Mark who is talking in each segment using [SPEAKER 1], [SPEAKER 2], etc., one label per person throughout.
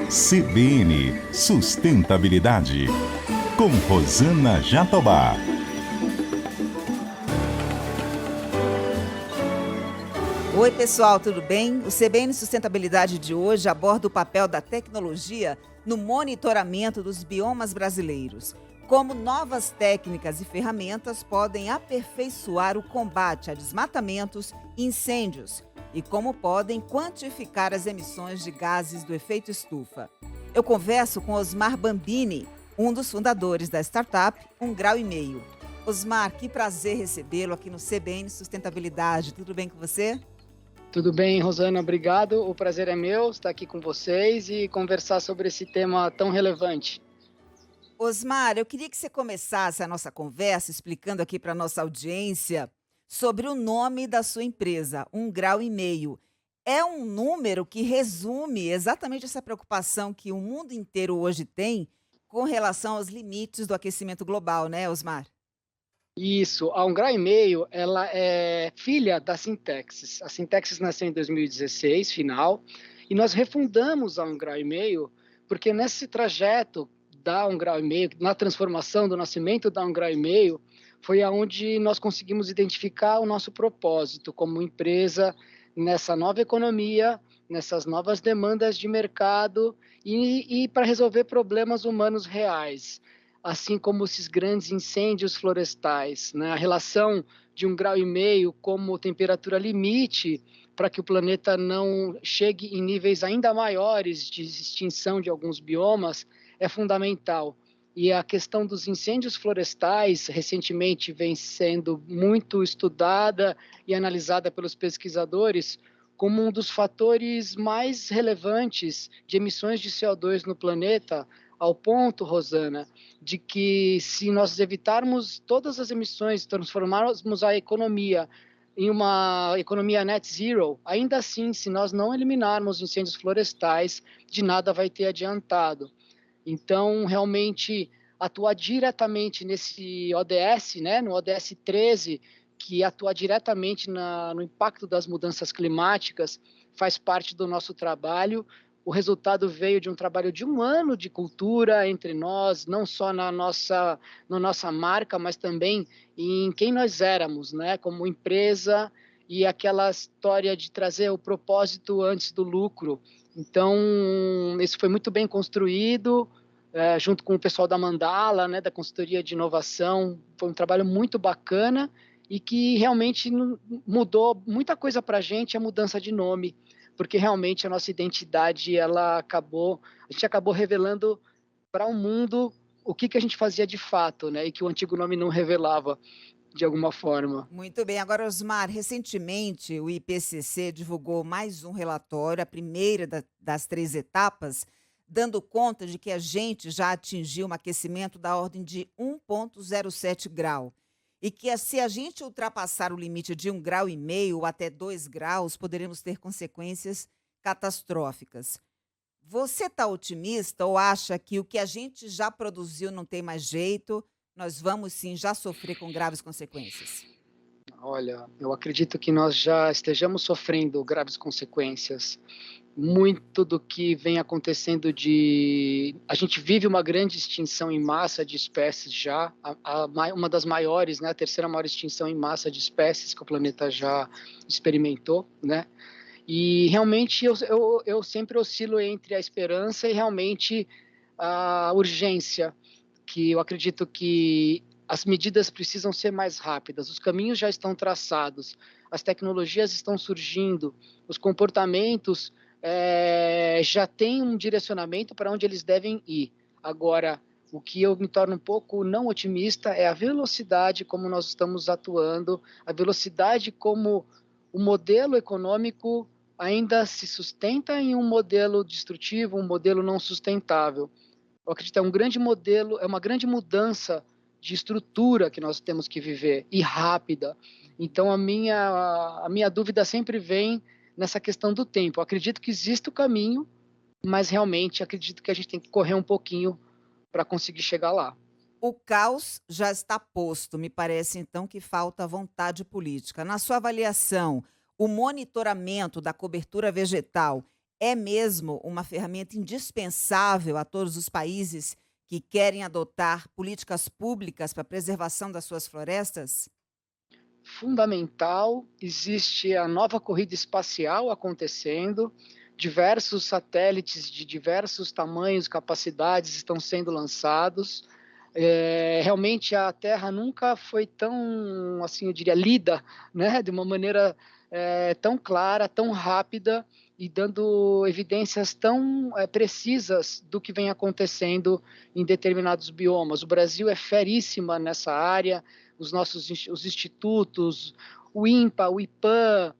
[SPEAKER 1] CBN Sustentabilidade, com Rosana Jatobá.
[SPEAKER 2] Oi, pessoal, tudo bem? O CBN Sustentabilidade de hoje aborda o papel da tecnologia no monitoramento dos biomas brasileiros. Como novas técnicas e ferramentas podem aperfeiçoar o combate a desmatamentos e incêndios e como podem quantificar as emissões de gases do efeito estufa. Eu converso com Osmar Bambini, um dos fundadores da startup 1,5 Grau. Osmar, que prazer recebê-lo aqui no CBN Sustentabilidade. Tudo bem com você?
[SPEAKER 3] Tudo bem, Rosana, obrigado. O prazer é meu estar aqui com vocês e conversar sobre esse tema tão relevante.
[SPEAKER 2] Osmar, eu queria que você começasse a nossa conversa explicando aqui para a nossa audiência sobre o nome da sua empresa, 1,5 Grau. É um número que resume exatamente essa preocupação que o mundo inteiro hoje tem com relação aos limites do aquecimento global, né, Osmar?
[SPEAKER 3] Isso, a 1,5 Grau, ela é filha da Syntexis. A Syntexis nasceu em 2016, final, e nós refundamos a 1,5 Grau porque nesse trajeto da 1,5 Grau, na transformação do nascimento da 1,5 Grau, foi aonde nós conseguimos identificar o nosso propósito como empresa nessa nova economia, nessas novas demandas de mercado e para resolver problemas humanos reais, assim como esses grandes incêndios florestais, né? A relação de 1,5 Grau como temperatura limite para que o planeta não chegue em níveis ainda maiores de extinção de alguns biomas é fundamental. E a questão dos incêndios florestais, recentemente, vem sendo muito estudada e analisada pelos pesquisadores como um dos fatores mais relevantes de emissões de CO2 no planeta, ao ponto, Rosana, de que se nós evitarmos todas as emissões, transformarmos a economia em uma economia net zero, ainda assim, se nós não eliminarmos incêndios florestais, de nada vai ter adiantado. Então, realmente, atuar diretamente nesse ODS, né, no ODS 13, que atua diretamente no impacto das mudanças climáticas, faz parte do nosso trabalho. O resultado veio de um trabalho de 1 ano de cultura entre nós, não só na nossa marca, mas também em quem nós éramos, né, como empresa, e aquela história de trazer o propósito antes do lucro. Então, isso foi muito bem construído, junto com o pessoal da Mandala, né, da consultoria de inovação. Foi um trabalho muito bacana e que realmente mudou muita coisa para a gente, a mudança de nome, porque realmente a nossa identidade, a gente acabou revelando para o mundo o que a gente fazia de fato, né, e que o antigo nome não revelava de alguma forma.
[SPEAKER 2] Muito bem. Agora, Osmar, recentemente o IPCC divulgou mais um relatório, a primeira das 3 etapas, dando conta de que a gente já atingiu um aquecimento da ordem de 1,07 grau. E que se a gente ultrapassar o limite de 1,5 grau ou até 2 graus, poderemos ter consequências catastróficas. Você está otimista ou acha que o que a gente já produziu não tem mais jeito? Nós vamos sim já sofrer com graves consequências.
[SPEAKER 3] Olha, eu acredito que nós já estejamos sofrendo graves consequências. Muito do que vem acontecendo a gente vive uma grande extinção em massa de espécies já, uma das maiores, né, a terceira maior extinção em massa de espécies que o planeta já experimentou, né? E realmente eu sempre oscilo entre a esperança e realmente a urgência, que eu acredito que as medidas precisam ser mais rápidas, os caminhos já estão traçados, as tecnologias estão surgindo, os comportamentos já têm um direcionamento para onde eles devem ir. Agora, o que eu me torno um pouco não otimista é a velocidade como nós estamos atuando, a velocidade como o modelo econômico ainda se sustenta em um modelo destrutivo, um modelo não sustentável. Eu acredito que é um grande modelo, é uma grande mudança de estrutura que nós temos que viver, e rápida. Então, a minha dúvida sempre vem nessa questão do tempo. Eu acredito que existe o caminho, mas realmente acredito que a gente tem que correr um pouquinho para conseguir chegar lá.
[SPEAKER 2] O caos já está posto, me parece então que falta vontade política. Na sua avaliação, o monitoramento da cobertura vegetal é mesmo uma ferramenta indispensável a todos os países que querem adotar políticas públicas para a preservação das suas florestas?
[SPEAKER 3] Fundamental, existe a nova corrida espacial acontecendo, diversos satélites de diversos tamanhos, capacidades estão sendo lançados. Realmente a Terra nunca foi tão, assim, eu diria, lida, né, de uma maneira tão clara, tão rápida e dando evidências tão precisas do que vem acontecendo em determinados biomas. O Brasil é feríssima nessa área, os institutos, o INPA, o IPAM,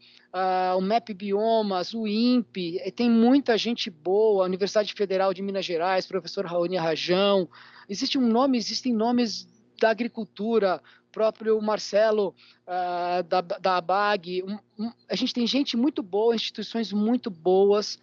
[SPEAKER 3] o MEP Biomas, o INPE, tem muita gente boa, a Universidade Federal de Minas Gerais, professor Raoni Rajão, existem nomes da agricultura, próprio Marcelo da ABAG, a gente tem gente muito boa, instituições muito boas,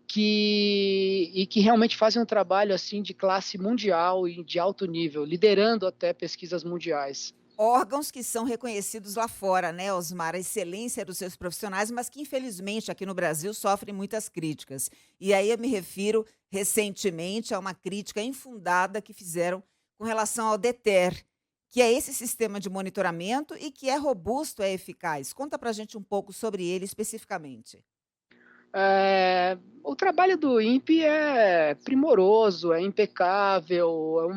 [SPEAKER 3] que realmente fazem um trabalho assim de classe mundial e de alto nível, liderando até pesquisas mundiais.
[SPEAKER 2] Órgãos que são reconhecidos lá fora, né, Osmar, a excelência dos seus profissionais, mas que infelizmente aqui no Brasil sofrem muitas críticas. E aí eu me refiro recentemente a uma crítica infundada que fizeram com relação ao DETER, que é esse sistema de monitoramento e que é robusto, é eficaz. Conta pra gente um pouco sobre ele especificamente.
[SPEAKER 3] O trabalho do INPE é primoroso, é impecável,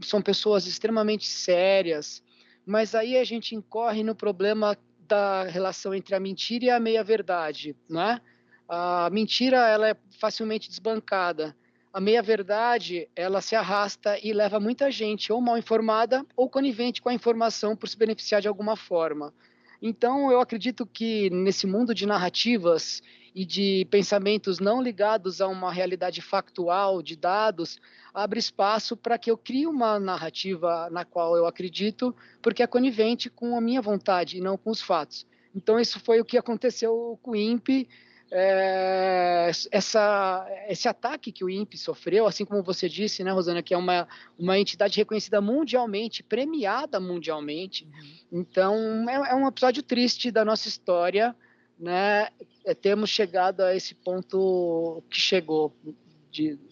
[SPEAKER 3] são pessoas extremamente sérias, mas aí a gente incorre no problema da relação entre a mentira e a meia-verdade, né? A mentira, ela é facilmente desbancada. A meia-verdade, ela se arrasta e leva muita gente ou mal informada ou conivente com a informação por se beneficiar de alguma forma. Então, eu acredito que nesse mundo de narrativas e de pensamentos não ligados a uma realidade factual de dados, abre espaço para que eu crie uma narrativa na qual eu acredito, porque é conivente com a minha vontade e não com os fatos. Então, isso foi o que aconteceu com o INPE, esse ataque que o INPE sofreu, assim como você disse, né, Rosana, que é uma entidade reconhecida mundialmente, premiada mundialmente. Então, é um episódio triste da nossa história, né, termos chegado a esse ponto que chegou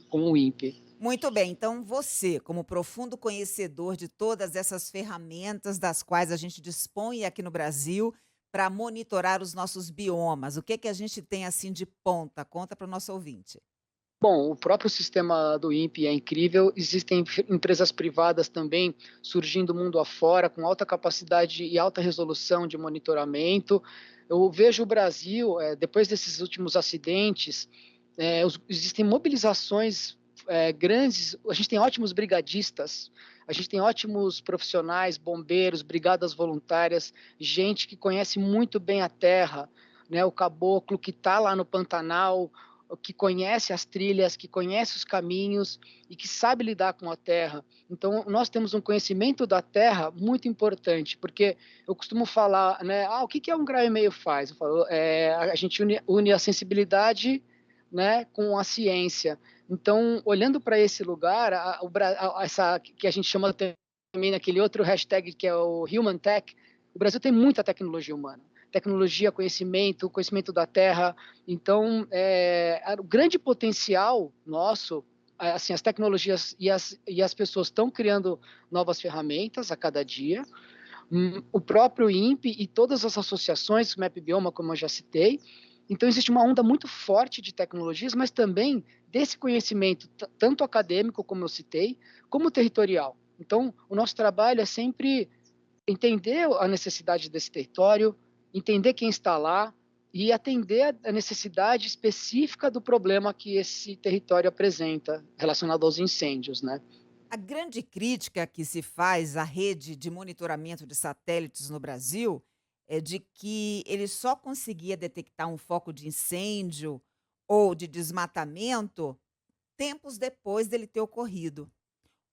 [SPEAKER 3] com o INPE.
[SPEAKER 2] Muito bem, então você, como profundo conhecedor de todas essas ferramentas das quais a gente dispõe aqui no Brasil para monitorar os nossos biomas, o que que a gente tem assim de ponta? Conta para o nosso ouvinte.
[SPEAKER 3] Bom, o próprio sistema do INPE é incrível, existem empresas privadas também surgindo mundo afora, com alta capacidade e alta resolução de monitoramento. Eu vejo o Brasil, depois desses últimos acidentes, existem mobilizações grandes, a gente tem ótimos brigadistas, a gente tem ótimos profissionais, bombeiros, brigadas voluntárias, gente que conhece muito bem a terra, né, o caboclo que está lá no Pantanal, que conhece as trilhas, que conhece os caminhos e que sabe lidar com a terra. Então, nós temos um conhecimento da terra muito importante, porque eu costumo falar, né, o que um grau e meio faz? Eu falo, a gente une a sensibilidade, né, com a ciência. Então, olhando para esse lugar, essa que a gente chama também naquele outro hashtag que é o Human Tech, o Brasil tem muita tecnologia humana. Tecnologia, conhecimento da terra. Então, o grande potencial nosso, assim, as tecnologias e as pessoas estão criando novas ferramentas a cada dia. O próprio INPE e todas as associações, o MEP Bioma, como eu já citei. Então, existe uma onda muito forte de tecnologias, mas também desse conhecimento, tanto acadêmico, como eu citei, como territorial. Então, o nosso trabalho é sempre entender a necessidade desse território, entender quem está lá e atender a necessidade específica do problema que esse território apresenta relacionado aos incêndios, né?
[SPEAKER 2] A grande crítica que se faz à rede de monitoramento de satélites no Brasil é de que ele só conseguia detectar um foco de incêndio ou de desmatamento tempos depois dele ter ocorrido.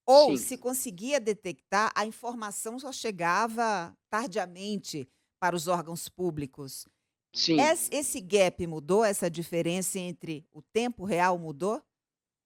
[SPEAKER 2] Ou,
[SPEAKER 3] Sim,
[SPEAKER 2] se conseguia detectar, a informação só chegava tardiamente para os órgãos públicos.
[SPEAKER 3] sim.
[SPEAKER 2] Esse gap mudou? Essa diferença entre o tempo real mudou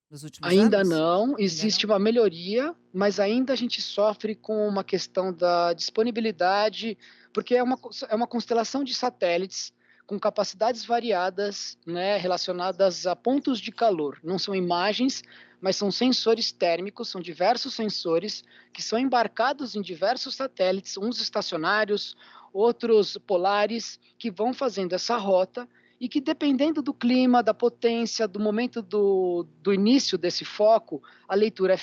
[SPEAKER 2] nos últimos
[SPEAKER 3] Ainda
[SPEAKER 2] anos?
[SPEAKER 3] não,
[SPEAKER 2] Ainda
[SPEAKER 3] existe
[SPEAKER 2] não?
[SPEAKER 3] uma melhoria, mas ainda a gente sofre com uma questão da disponibilidade, porque é uma constelação de satélites com capacidades variadas, né, relacionadas a pontos de calor. Não são imagens, mas são sensores térmicos, são diversos sensores que são embarcados em diversos satélites, uns estacionários, outros polares, que vão fazendo essa rota e que, dependendo do clima, da potência, do momento do início desse foco, a leitura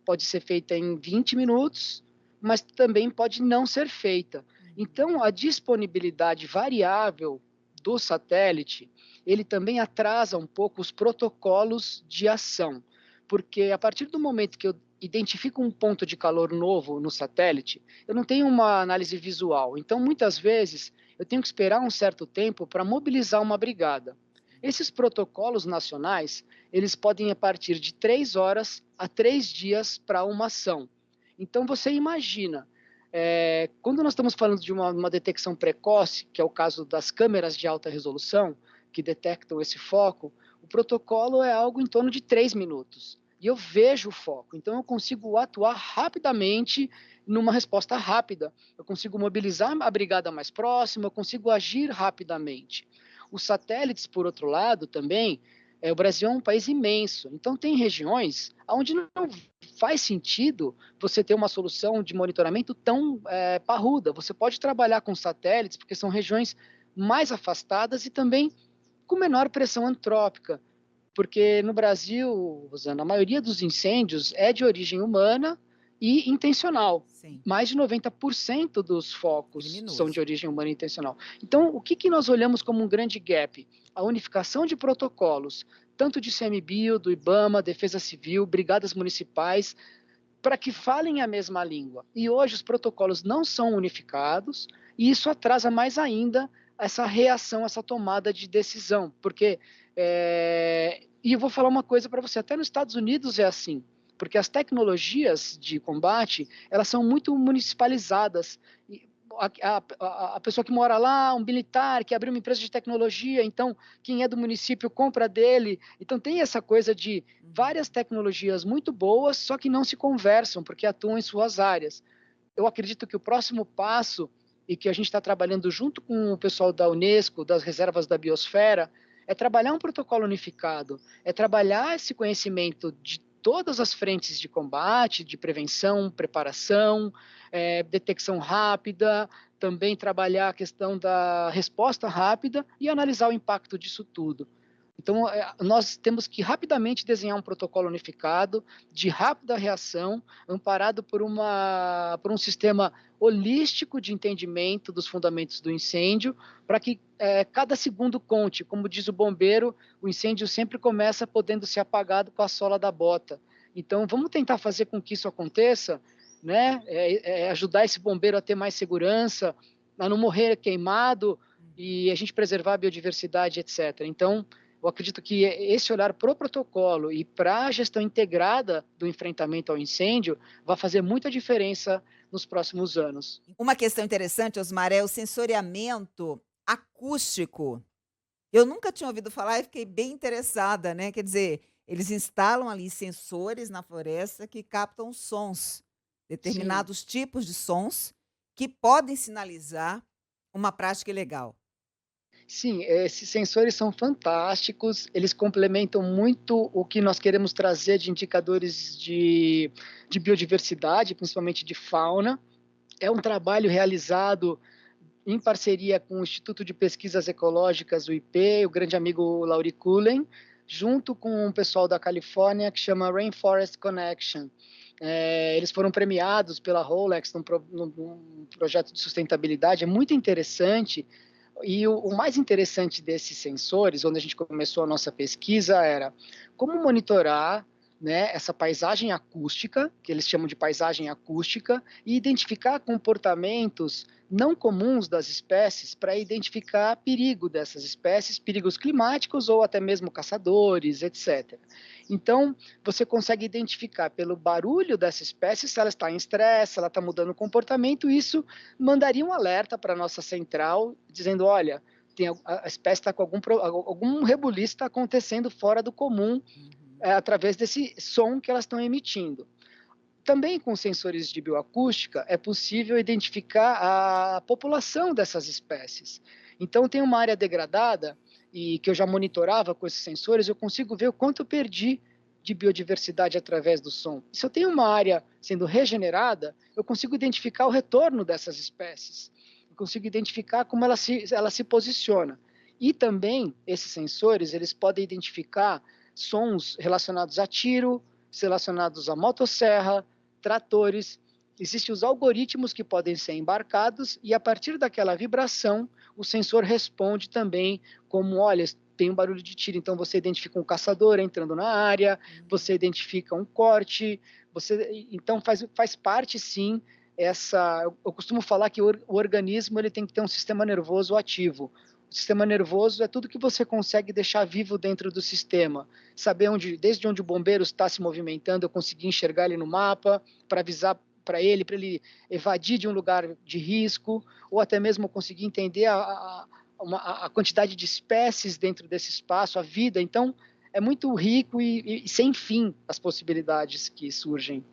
[SPEAKER 3] pode ser feita em 20 minutos, mas também pode não ser feita. Então, a disponibilidade variável do satélite, ele também atrasa um pouco os protocolos de ação, porque a partir do momento que eu identifico um ponto de calor novo no satélite, eu não tenho uma análise visual. Então, muitas vezes, eu tenho que esperar um certo tempo para mobilizar uma brigada. Esses protocolos nacionais, eles podem ir a partir de 3 horas a 3 dias para uma ação. Então, você imagina, quando nós estamos falando de uma detecção precoce, que é o caso das câmeras de alta resolução, que detectam esse foco, o protocolo é algo em torno de 3 minutos. E eu vejo o foco, então eu consigo atuar rapidamente numa resposta rápida. Eu consigo mobilizar a brigada mais próxima, eu consigo agir rapidamente. Os satélites, por outro lado, também, o Brasil é um país imenso, então tem regiões onde não faz sentido você ter uma solução de monitoramento tão parruda. Você pode trabalhar com satélites, porque são regiões mais afastadas e também com menor pressão antrópica, porque no Brasil, Rosana, a maioria dos incêndios é de origem humana e intencional.
[SPEAKER 2] Sim.
[SPEAKER 3] Mais de 90% dos focos
[SPEAKER 2] Criminoso.
[SPEAKER 3] são de origem humana e intencional. Então, o que nós olhamos como um grande gap? A unificação de protocolos, tanto de ICMBio, do IBAMA, Defesa Civil, brigadas municipais, para que falem a mesma língua. E hoje os protocolos não são unificados, e isso atrasa mais ainda essa reação, essa tomada de decisão, porque e eu vou falar uma coisa para você, até nos Estados Unidos é assim, porque as tecnologias de combate, elas são muito municipalizadas. A pessoa que mora lá, um militar que abriu uma empresa de tecnologia, então quem é do município compra dele. Então tem essa coisa de várias tecnologias muito boas, só que não se conversam, porque atuam em suas áreas. Eu acredito que o próximo passo, e que a gente está trabalhando junto com o pessoal da Unesco, das reservas da biosfera, é trabalhar um protocolo unificado, é trabalhar esse conhecimento de todas as frentes de combate, de prevenção, preparação, detecção rápida, também trabalhar a questão da resposta rápida e analisar o impacto disso tudo. Então, nós temos que rapidamente desenhar um protocolo unificado, de rápida reação, amparado por um sistema holístico de entendimento dos fundamentos do incêndio, para que cada segundo conte. Como diz o bombeiro, o incêndio sempre começa podendo ser apagado com a sola da bota. Então, vamos tentar fazer com que isso aconteça, né? Ajudar esse bombeiro a ter mais segurança, a não morrer queimado e a gente preservar a biodiversidade, etc. Então, eu acredito que esse olhar para o protocolo e para a gestão integrada do enfrentamento ao incêndio vai fazer muita diferença nos próximos anos.
[SPEAKER 2] Uma questão interessante, Osmar, é o sensoriamento acústico. Eu nunca tinha ouvido falar e fiquei bem interessada, né? Quer dizer, eles instalam ali sensores na floresta que captam sons, determinados tipos de sons que podem sinalizar uma prática ilegal.
[SPEAKER 3] Sim, esses sensores são fantásticos, eles complementam muito o que nós queremos trazer de indicadores de biodiversidade, principalmente de fauna. É um trabalho realizado em parceria com o Instituto de Pesquisas Ecológicas, o IP, o grande amigo Lauri Cullen, junto com o pessoal da Califórnia, que chama Rainforest Connection. Eles foram premiados pela Rolex num projeto de sustentabilidade, é muito interessante. E o mais interessante desses sensores, onde a gente começou a nossa pesquisa, era como monitorar, né, essa paisagem acústica, que eles chamam de paisagem acústica, e identificar comportamentos não comuns das espécies para identificar perigo dessas espécies, perigos climáticos ou até mesmo caçadores, etc. Então, você consegue identificar pelo barulho dessa espécie se ela está em estresse, se ela está mudando o comportamento, isso mandaria um alerta para a nossa central, dizendo, olha, a espécie está com algum rebuliço está acontecendo fora do comum, através desse som que elas estão emitindo. Também com sensores de bioacústica é possível identificar a população dessas espécies. Então, tem uma área degradada e que eu já monitorava com esses sensores, eu consigo ver o quanto eu perdi de biodiversidade através do som. Se eu tenho uma área sendo regenerada, eu consigo identificar o retorno dessas espécies, eu consigo identificar como ela se posiciona. E também, esses sensores, eles podem identificar sons relacionados a tiro, relacionados a motosserra, tratores. Existem os algoritmos que podem ser embarcados e, a partir daquela vibração, o sensor responde também como, olha, tem um barulho de tiro, então você identifica um caçador entrando na área, você identifica um corte, então faz parte, sim, eu costumo falar que o organismo ele tem que ter um sistema nervoso ativo. O sistema nervoso é tudo que você consegue deixar vivo dentro do sistema. Saber desde onde o bombeiro está se movimentando, eu conseguir enxergar ele no mapa, para avisar para ele evadir de um lugar de risco, ou até mesmo conseguir entender a quantidade de espécies dentro desse espaço, a vida. Então, é muito rico e sem fim as possibilidades que surgem.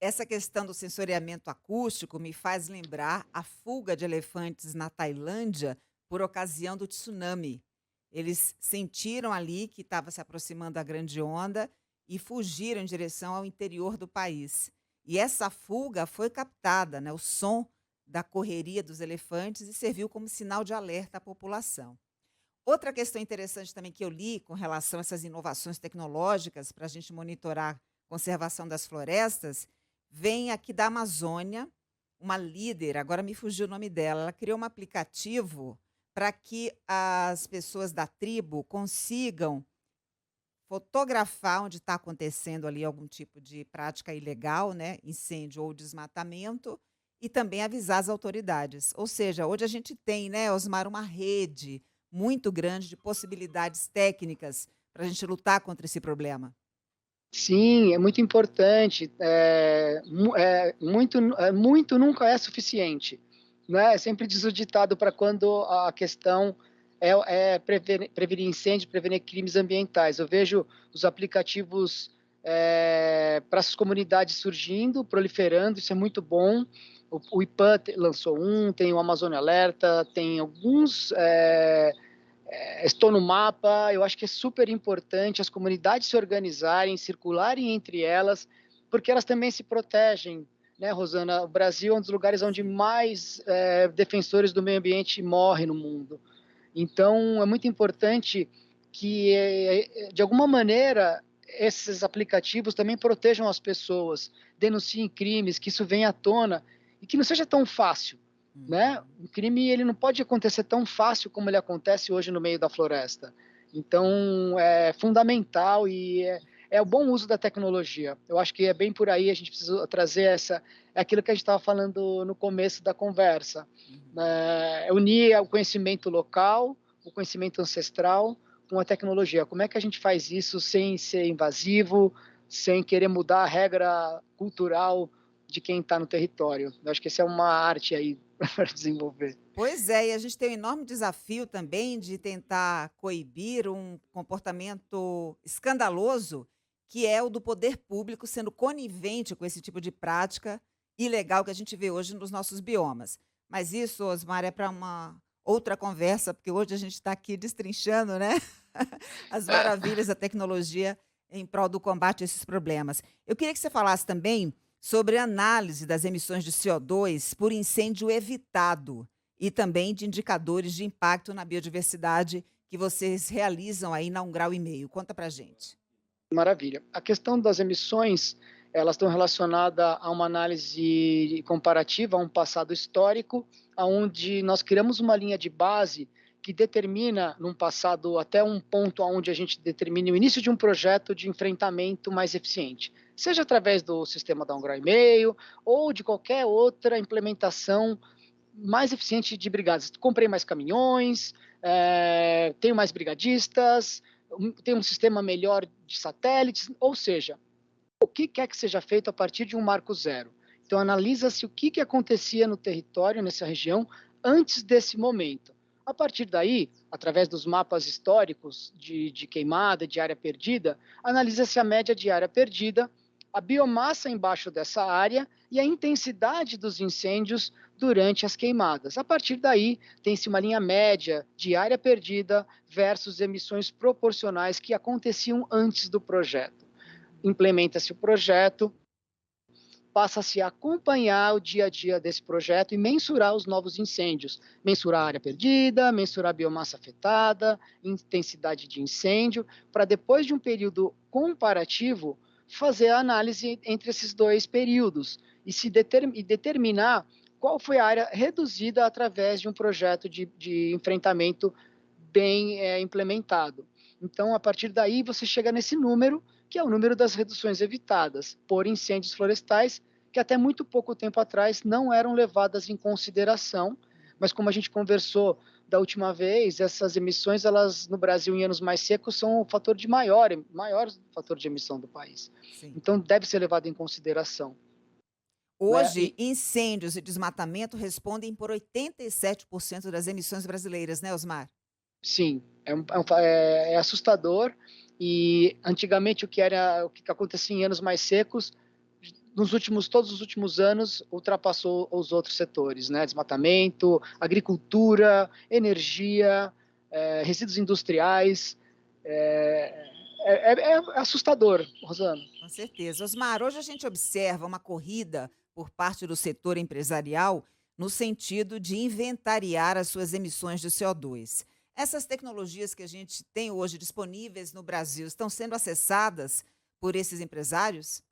[SPEAKER 2] Essa questão do sensoriamento acústico me faz lembrar a fuga de elefantes na Tailândia por ocasião do tsunami. Eles sentiram ali que estava se aproximando a grande onda e fugiram em direção ao interior do país. E essa fuga foi captada, né, o som da correria dos elefantes, e serviu como sinal de alerta à população. Outra questão interessante também que eu li com relação a essas inovações tecnológicas para a gente monitorar a conservação das florestas, vem aqui da Amazônia, uma líder, agora me fugiu o nome dela, ela criou um aplicativo para que as pessoas da tribo consigam fotografar onde está acontecendo ali algum tipo de prática ilegal, né, incêndio ou desmatamento, e também avisar as autoridades. Ou seja, hoje a gente tem, né, Osmar, uma rede muito grande de possibilidades técnicas para a gente lutar contra esse problema.
[SPEAKER 3] Sim, é muito importante. Muito nunca é suficiente, né? Sempre diz o ditado para quando a questão é prevenir incêndio, prevenir crimes ambientais. Eu vejo os aplicativos para essas comunidades surgindo, proliferando, isso é muito bom. O IPAN lançou tem o Amazônia Alerta, tem alguns... estou no mapa, eu acho que é super importante as comunidades se organizarem, circularem entre elas, porque elas também se protegem, né, Rosana? O Brasil é um dos lugares onde mais defensores do meio ambiente morrem no mundo. Então, é muito importante que, de alguma maneira, esses aplicativos também protejam as pessoas, denunciem crimes, que isso venha à tona e que não seja tão fácil. Né? O crime ele não pode acontecer tão fácil como ele acontece hoje no meio da floresta. Então, é fundamental e é o bom uso da tecnologia. Eu acho que é bem por aí, a gente precisa trazer aquilo que a gente estava falando no começo da conversa. Unir o conhecimento local, o conhecimento ancestral com a tecnologia. Como é que a gente faz isso sem ser invasivo, sem querer mudar a regra cultural de quem está no território? Eu acho que essa é uma arte aí para desenvolver.
[SPEAKER 2] Pois é, e a gente tem um enorme desafio também de tentar coibir um comportamento escandaloso, que é o do poder público sendo conivente com esse tipo de prática ilegal que a gente vê hoje nos nossos biomas. Mas isso, Osmar, é para uma outra conversa, porque hoje a gente está aqui destrinchando, né, as maravilhas da tecnologia em prol do combate a esses problemas. Eu queria que você falasse também sobre a análise das emissões de CO2 por incêndio evitado e também de indicadores de impacto na biodiversidade que vocês realizam aí na 1,5 Grau. Conta pra gente.
[SPEAKER 3] Maravilha. A questão das emissões, elas estão relacionadas a uma análise comparativa, a um passado histórico, onde nós criamos uma linha de base que determina, num passado, até um ponto onde a gente determine o início de um projeto de enfrentamento mais eficiente, seja através do sistema da 1,5 Grau ou de qualquer outra implementação mais eficiente de brigadas. Comprei mais caminhões, tenho mais brigadistas, tenho um sistema melhor de satélites, ou seja, o que quer que seja feito a partir de um marco zero. Então, analisa-se o que acontecia no território, nessa região, antes desse momento. A partir daí, através dos mapas históricos de queimada, de área perdida, analisa-se a média de área perdida a biomassa embaixo dessa área e a intensidade dos incêndios durante as queimadas. A partir daí, tem-se uma linha média de área perdida versus emissões proporcionais que aconteciam antes do projeto. Implementa-se o projeto, passa-se a acompanhar o dia a dia desse projeto e mensurar os novos incêndios, mensurar a área perdida, mensurar a biomassa afetada, intensidade de incêndio, para depois de um período comparativo, fazer a análise entre esses dois períodos e determinar qual foi a área reduzida através de um projeto de enfrentamento bem implementado. Então, a partir daí, você chega nesse número, que é o número das reduções evitadas por incêndios florestais, que até muito pouco tempo atrás não eram levadas em consideração, mas como a gente conversou da última vez, essas emissões, elas no Brasil em anos mais secos são o fator de maior fator de emissão do país.
[SPEAKER 2] Sim.
[SPEAKER 3] Então deve ser levado em consideração.
[SPEAKER 2] Hoje, incêndios e desmatamento respondem por 87% das emissões brasileiras, né, Osmar?
[SPEAKER 3] Sim, é assustador. E antigamente o que acontecia em anos mais secos, todos os últimos anos ultrapassou os outros setores, né? Desmatamento, agricultura, energia, resíduos industriais. É assustador, Rosana.
[SPEAKER 2] Com certeza. Osmar, hoje a gente observa uma corrida por parte do setor empresarial no sentido de inventariar as suas emissões de CO2. Essas tecnologias que a gente tem hoje disponíveis no Brasil estão sendo acessadas por esses empresários?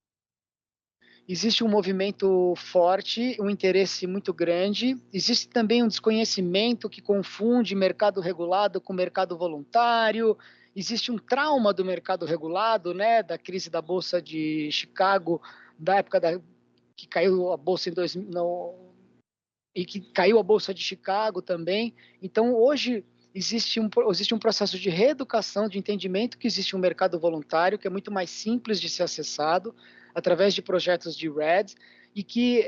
[SPEAKER 3] Existe um movimento forte, um interesse muito grande. Existe também um desconhecimento que confunde mercado regulado com mercado voluntário. Existe um trauma do mercado regulado, né, da crise da Bolsa de Chicago, da época que caiu a Bolsa em 2000, e que caiu a Bolsa de Chicago também. Então, hoje, existe um processo de reeducação, de entendimento que existe um mercado voluntário, que é muito mais simples de ser acessado, através de projetos de REDD, e que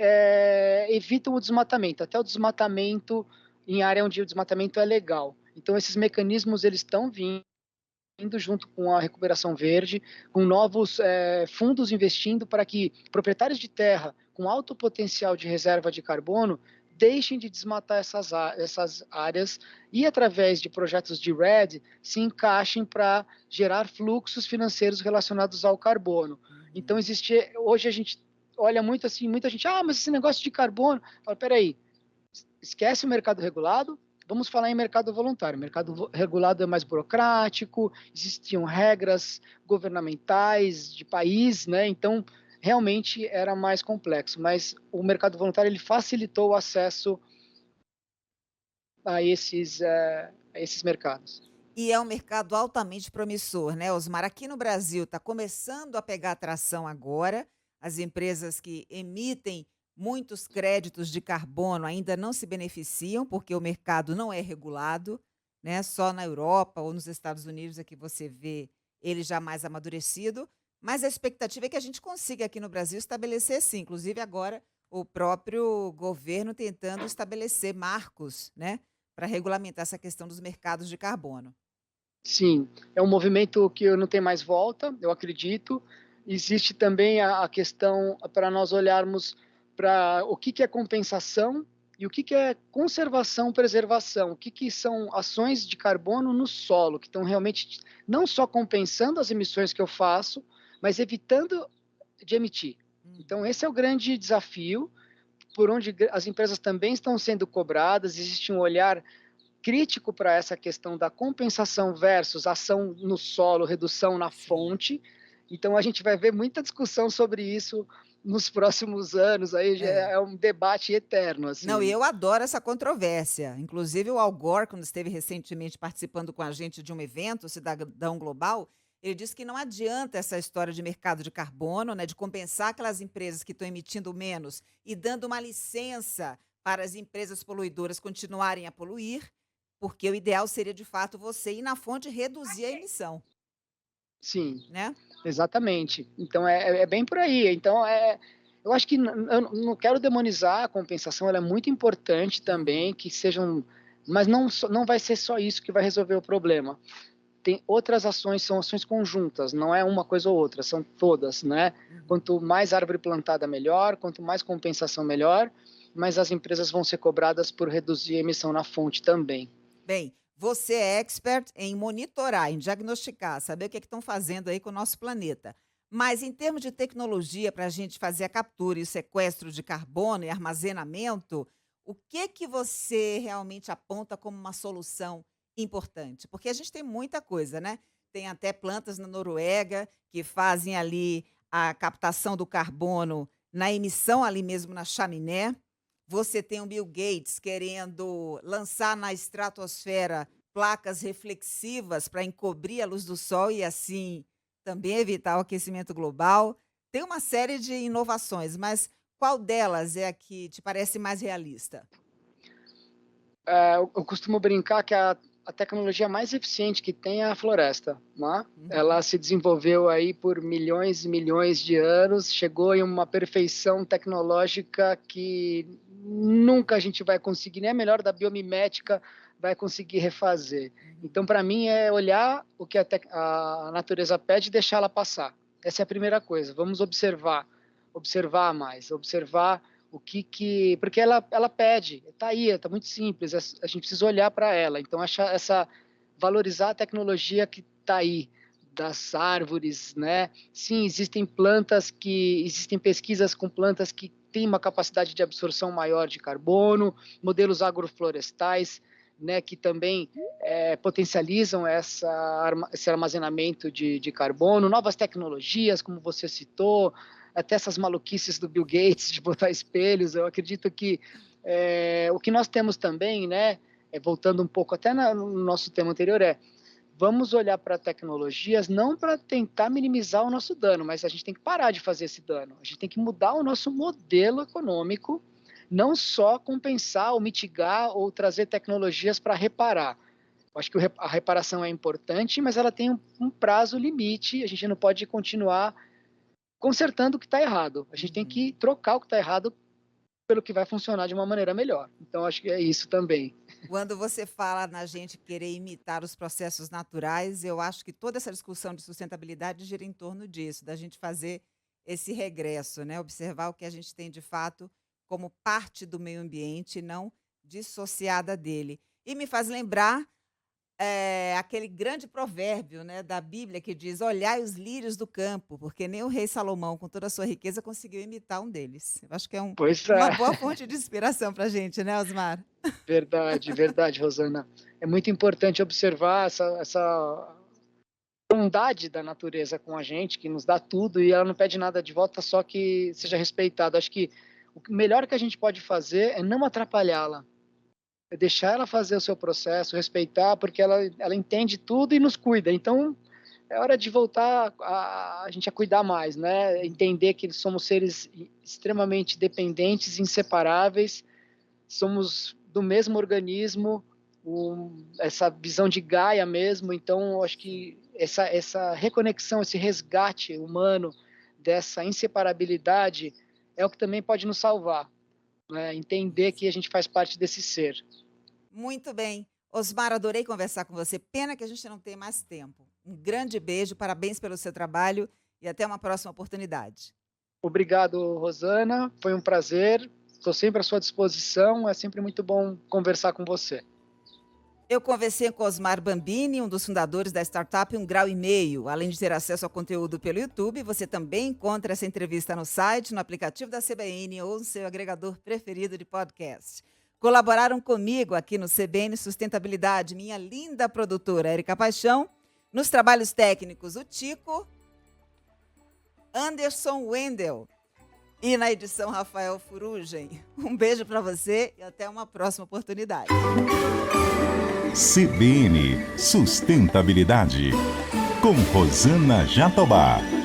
[SPEAKER 3] evitam o desmatamento, até o desmatamento em área onde o desmatamento é legal. Então, esses mecanismos eles estão vindo junto com a recuperação verde, com novos fundos investindo para que proprietários de terra com alto potencial de reserva de carbono deixem de desmatar essas áreas e, através de projetos de REDD, se encaixem para gerar fluxos financeiros relacionados ao carbono. Então, hoje a gente olha muito assim, muita gente, mas esse negócio de carbono, fala, peraí, esquece o mercado regulado, vamos falar em mercado voluntário. O mercado regulado é mais burocrático, existiam regras governamentais de país, né? Então, realmente era mais complexo, mas o mercado voluntário ele facilitou o acesso a esses mercados.
[SPEAKER 2] E é um mercado altamente promissor, né, Osmar? Aqui no Brasil está começando a pegar atração agora. As empresas que emitem muitos créditos de carbono ainda não se beneficiam, porque o mercado não é regulado, né? Só na Europa ou nos Estados Unidos é que você vê ele já mais amadurecido. Mas a expectativa é que a gente consiga aqui no Brasil estabelecer sim, inclusive agora o próprio governo tentando estabelecer marcos, né, para regulamentar essa questão dos mercados de carbono.
[SPEAKER 3] Sim, é um movimento que não tem mais volta, eu acredito. Existe também a questão para nós olharmos para o que é compensação e o que é conservação, preservação, o que são ações de carbono no solo, que estão realmente não só compensando as emissões que eu faço, mas evitando de emitir. Então, esse é o grande desafio, por onde as empresas também estão sendo cobradas, existe um olhar crítico para essa questão da compensação versus ação no solo, redução na fonte. Então, a gente vai ver muita discussão sobre isso nos próximos anos, aí é um debate eterno. Assim.
[SPEAKER 2] Não, e eu adoro essa controvérsia. Inclusive, o Al Gore, quando esteve recentemente participando com a gente de um evento, Cidadão Global, ele disse que não adianta essa história de mercado de carbono, né, de compensar aquelas empresas que estão emitindo menos e dando uma licença para as empresas poluidoras continuarem a poluir, porque o ideal seria, de fato, você ir na fonte e reduzir a emissão.
[SPEAKER 3] Sim,
[SPEAKER 2] né?
[SPEAKER 3] Exatamente. Então, é bem por aí. Então, eu acho que eu não quero demonizar a compensação, ela é muito importante também, que sejam, mas não vai ser só isso que vai resolver o problema. tem outras ações, são ações conjuntas, não é uma coisa ou outra, são todas, né? Quanto mais árvore plantada, melhor, quanto mais compensação, melhor, mas as empresas vão ser cobradas por reduzir a emissão na fonte também.
[SPEAKER 2] Bem, você é expert em monitorar, em diagnosticar, saber o que estão fazendo aí com o nosso planeta. Mas em termos de tecnologia para a gente fazer a captura e o sequestro de carbono e armazenamento, o que você realmente aponta como uma solução importante? Porque a gente tem muita coisa, né? Tem até plantas na Noruega que fazem ali a captação do carbono na emissão ali mesmo na chaminé. Você tem o Bill Gates querendo lançar na estratosfera placas reflexivas para encobrir a luz do sol e assim também evitar o aquecimento global. Tem uma série de inovações, mas qual delas é a que te parece mais realista?
[SPEAKER 3] Eu costumo brincar que a tecnologia mais eficiente que tem é a floresta, né? Ela se desenvolveu aí por milhões e milhões de anos, chegou em uma perfeição tecnológica que nunca a gente vai conseguir, nem a melhor da biomimética vai conseguir refazer. Então, para mim, é olhar o que a natureza pede e deixar ela passar. Essa é a primeira coisa. Vamos observar mais, observar o que porque ela pede, está aí, está muito simples, a gente precisa olhar para ela. Então, valorizar a tecnologia que está aí, das árvores, né? Sim, existem pesquisas com plantas que têm uma capacidade de absorção maior de carbono, modelos agroflorestais, né, que também potencializam esse armazenamento de carbono, novas tecnologias, como você citou, até essas maluquices do Bill Gates de botar espelhos. Eu acredito que o que nós temos também, né, voltando um pouco até no nosso tema anterior, vamos olhar para tecnologias não para tentar minimizar o nosso dano, mas a gente tem que parar de fazer esse dano. A gente tem que mudar o nosso modelo econômico, não só compensar ou mitigar ou trazer tecnologias para reparar. Eu acho que a reparação é importante, mas ela tem um prazo limite, a gente não pode continuar consertando o que está errado. A gente tem que trocar o que está errado pelo que vai funcionar de uma maneira melhor. Então, acho que é isso também.
[SPEAKER 2] Quando você fala na gente querer imitar os processos naturais, eu acho que toda essa discussão de sustentabilidade gira em torno disso, da gente fazer esse regresso, né? Observar o que a gente tem de fato como parte do meio ambiente, não dissociada dele. E me faz lembrar aquele grande provérbio, né, da Bíblia que diz: olhai os lírios do campo, porque nem o rei Salomão, com toda a sua riqueza, conseguiu imitar um deles. Eu acho que é
[SPEAKER 3] Pois
[SPEAKER 2] uma
[SPEAKER 3] é,
[SPEAKER 2] boa fonte de inspiração para a gente, né, Osmar?
[SPEAKER 3] verdade, Rosana. É muito importante observar essa bondade da natureza com a gente, que nos dá tudo e ela não pede nada de volta, só que seja respeitado. Acho que o melhor que a gente pode fazer é não atrapalhá-la, é deixar ela fazer o seu processo, respeitar, porque ela entende tudo e nos cuida. Então, é hora de voltar a gente a cuidar mais, né? Entender que somos seres extremamente dependentes, inseparáveis, somos do mesmo organismo, essa visão de Gaia mesmo. Então, acho que essa reconexão, esse resgate humano dessa inseparabilidade é o que também pode nos salvar, né? Entender que a gente faz parte desse ser.
[SPEAKER 2] Muito bem. Osmar, adorei conversar com você. Pena que a gente não tem mais tempo. Um grande beijo, parabéns pelo seu trabalho e até uma próxima oportunidade.
[SPEAKER 3] Obrigado, Rosana. Foi um prazer. Estou sempre à sua disposição. É sempre muito bom conversar com você.
[SPEAKER 2] Eu conversei com Osmar Bambini, um dos fundadores da startup 1,5 Grau. Além de ter acesso ao conteúdo pelo YouTube, você também encontra essa entrevista no site, no aplicativo da CBN ou no seu agregador preferido de podcast. Colaboraram comigo aqui no CBN Sustentabilidade, minha linda produtora Érica Paixão, nos trabalhos técnicos o Tico, Anderson Wendel e na edição Rafael Furugem. Um beijo para você e até uma próxima oportunidade.
[SPEAKER 1] CBN Sustentabilidade, com Rosana Jatobá.